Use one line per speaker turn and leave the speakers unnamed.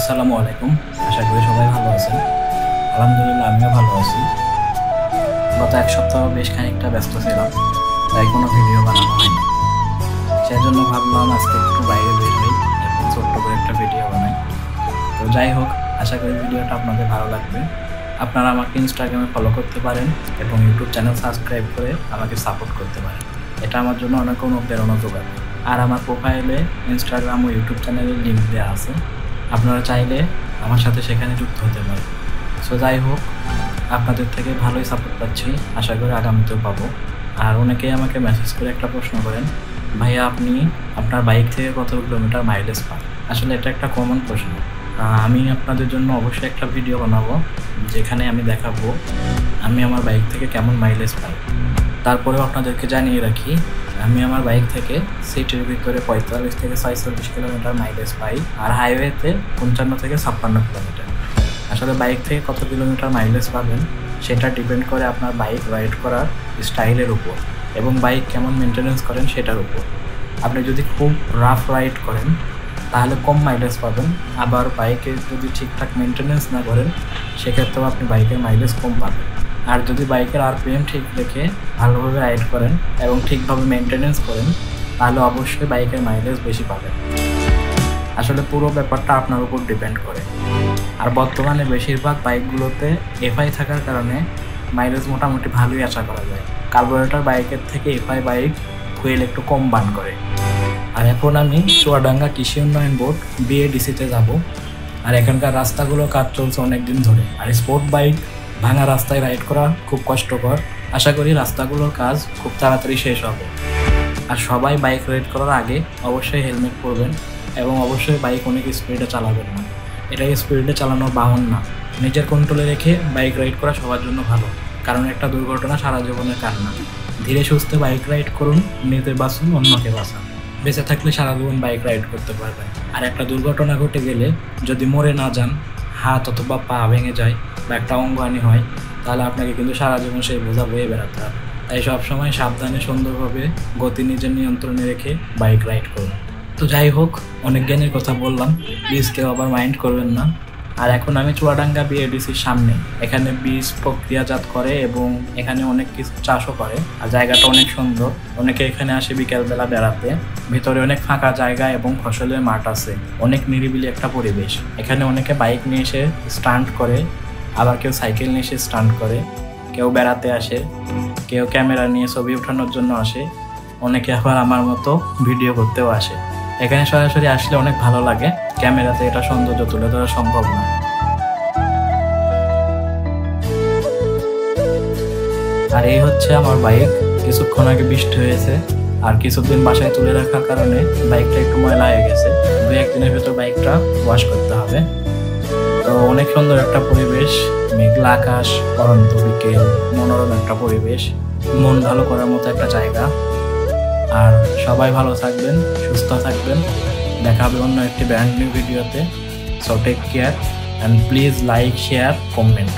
আসসালামু আলাইকুম। আশা করি সবাই ভালো আছেন। আলহামদুলিল্লাহ আমিও ভালো আছি। গত এক সপ্তাহ বেশ খানিকটা ব্যস্ত ছিলাম, তাই কোনো ভিডিও বানানো হয়নি। সেজন্য ভাবলাম আজকে একটু বাইরে বের হই এবং ছোট্ট করে একটা ভিডিও বানাই। তো যাই হোক, আশা করি ভিডিওটা আপনাদের ভালো লাগবে। আপনারা আমাকে ইনস্টাগ্রামে ফলো করতে পারেন এবং ইউটিউব চ্যানেল সাবস্ক্রাইব করে আমাকে সাপোর্ট করতে পারেন। এটা আমার জন্য অনেক অনুপ্রেরণা যোগাবে। আর আমার প্রোফাইলে ইনস্টাগ্রাম ও ইউটিউব চ্যানেলের লিঙ্ক দেওয়া আছে, আপনারা চাইলে আমার সাথে সেখানে যুক্ত হতে পারেন। সো যাই হোক, আপনাদের থেকে ভালোই সাপোর্ট পাচ্ছি, আশা করি আগামীতেও পাবো। আর অনেকেই আমাকে মেসেজ করে একটা প্রশ্ন করেন, ভাইয়া আপনি আপনার বাইক থেকে কত কিলোমিটার মাইলেজ পান? আসলে এটা একটা কমন প্রশ্ন। আমি আপনাদের জন্য অবশ্যই একটা ভিডিও বানাবো যেখানে আমি দেখাবো আমি আমার বাইক থেকে কেমন মাইলেজ পাই। তারপরেও আপনাদেরকে জানিয়ে রাখি, আমি আমার বাইক থেকে সিটির ভিতরে 45 থেকে 46 কিলোমিটার মাইলেজ পাই, আর হাইওয়েতে 55 থেকে 56 কিলোমিটার। আসলে বাইক থেকে কত কিলোমিটার মাইলেজ পাবেন সেটা ডিপেন্ড করে আপনার বাইক রাইড করার স্টাইলের উপর এবং বাইক কেমন মেনটেনেন্স করেন সেটার উপর। আপনি যদি খুব রাফ রাইড করেন তাহলে কম মাইলেজ পাবেন, আবার বাইকে যদি ঠিকঠাক মেনটেনেন্স না করেন সেক্ষেত্রেও আপনি বাইকের মাইলেজ কম পাবেন। আর যদি বাইকের আরপিএম ঠিক রেখে ভালোভাবে রাইড করেন এবং ঠিকভাবে মেনটেনেন্স করেন তাহলে অবশ্যই বাইকের মাইলেজ বেশি পাবেন। আসলে পুরো ব্যাপারটা আপনার উপর ডিপেন্ড করে। আর বর্তমানে বেশিরভাগ বাইকগুলোতে এফআই থাকার কারণে মাইলেজ মোটামুটি ভালোই আশা করা যায়। কার্বোরেটর বাইকের থেকে এফআই বাইক ফুয়েল একটু কম বার্ন করে। আর এখন আমি চুয়াডাঙ্গা কৃষি উন্নয়ন বোর্ড বিএডিসিতে যাব। আর এখানকার রাস্তাগুলো কাজ চলছে অনেক দিন ধরে। আর স্পোর্ট বাইক ভাঙা রাস্তায় রাইড করা খুব কষ্টকর। আশা করি রাস্তাগুলোর কাজ খুব তাড়াতাড়ি শেষ হবে। আর সবাই বাইক রাইড করার আগে অবশ্যই হেলমেট পরবেন এবং অবশ্যই বাইক অনেক স্পিডে চালাবেন না। এটা স্পিডে চালানোর বাহন না। নিজের কন্ট্রোলে রেখে বাইক রাইড করা সবার জন্য ভালো, কারণ একটা দুর্ঘটনা সারা জীবনের কান্না। ধীরে সুস্থে বাইক রাইড করুন, নিজে বাঁচুন, অন্যকে বাঁচান। বেঁচে থাকলে সারা জীবন বাইক রাইড করতে পারবেন। আর একটা দুর্ঘটনা ঘটে গেলে যদি মরে না যান, হাত অথবা পা ভেঙে যায় বা একটা অঙ্গহানি হয়, তাহলে আপনাকে কিন্তু সারা জীবন সেই বোঝা বয়ে বেড়াতে হবে। তাই সবসময় সাবধানে সুন্দরভাবে গতি নিজের নিয়ন্ত্রণে রেখে বাইক রাইড করুন। তো যাই হোক, অনেক জ্ঞানের কথা বললাম, প্লিজ কেউ আবার মাইন্ড করবেন না। আর এখন আমি চুয়াডাঙ্গা বিএডিসির সামনে। এখানে বীজ প্রক্রিয়াজাত করে এবং এখানে অনেক কিছু চাষও করে। আর জায়গাটা অনেক সুন্দর। অনেকে এখানে আসে বিকেলবেলা বেড়াতে। ভিতরে অনেক ফাঁকা জায়গা এবং ফসলের মাঠ আছে। অনেক নিরিবিলি একটা পরিবেশ। এখানে অনেকে বাইক নিয়ে এসে স্টান্ট করে, আবার কেউ সাইকেল নিয়ে এসে স্টান্ট করে, কেউ বেড়াতে আসে, কেউ ক্যামেরা নিয়ে ছবি ওঠানোর জন্য আসে, অনেকে আবার আমার মতো ভিডিও করতেও আসে। এখানে সরাসরি আসলে অনেক ভালো লাগে, ক্যামেরাতে এটা সৌন্দর্য তুলে ধরা সম্ভব না। আর এই হচ্ছে আমার বাইক। কিছুক্ষণ আগে বৃষ্টি হয়েছে, আর কিছুদিন বাসায় তুলে রাখার কারণে বাইকটা একটু ময়লা হয়ে গেছে। 2-1 দিনের ভেতর বাইকটা ওয়াশ করতে হবে। তো অনেক সুন্দর একটা পরিবেশ, মেঘলা আকাশ, পরন্ত বিকেল, মনোরম একটা পরিবেশ, মন ভালো করার মতো একটা জায়গা। আর সবাই ভালো থাকবেন, সুস্থ থাকবেন। দেখা হবে অন্য একটি ব্র্যান্ড নিউ ভিডিওতে। So take care and please like, share, comment.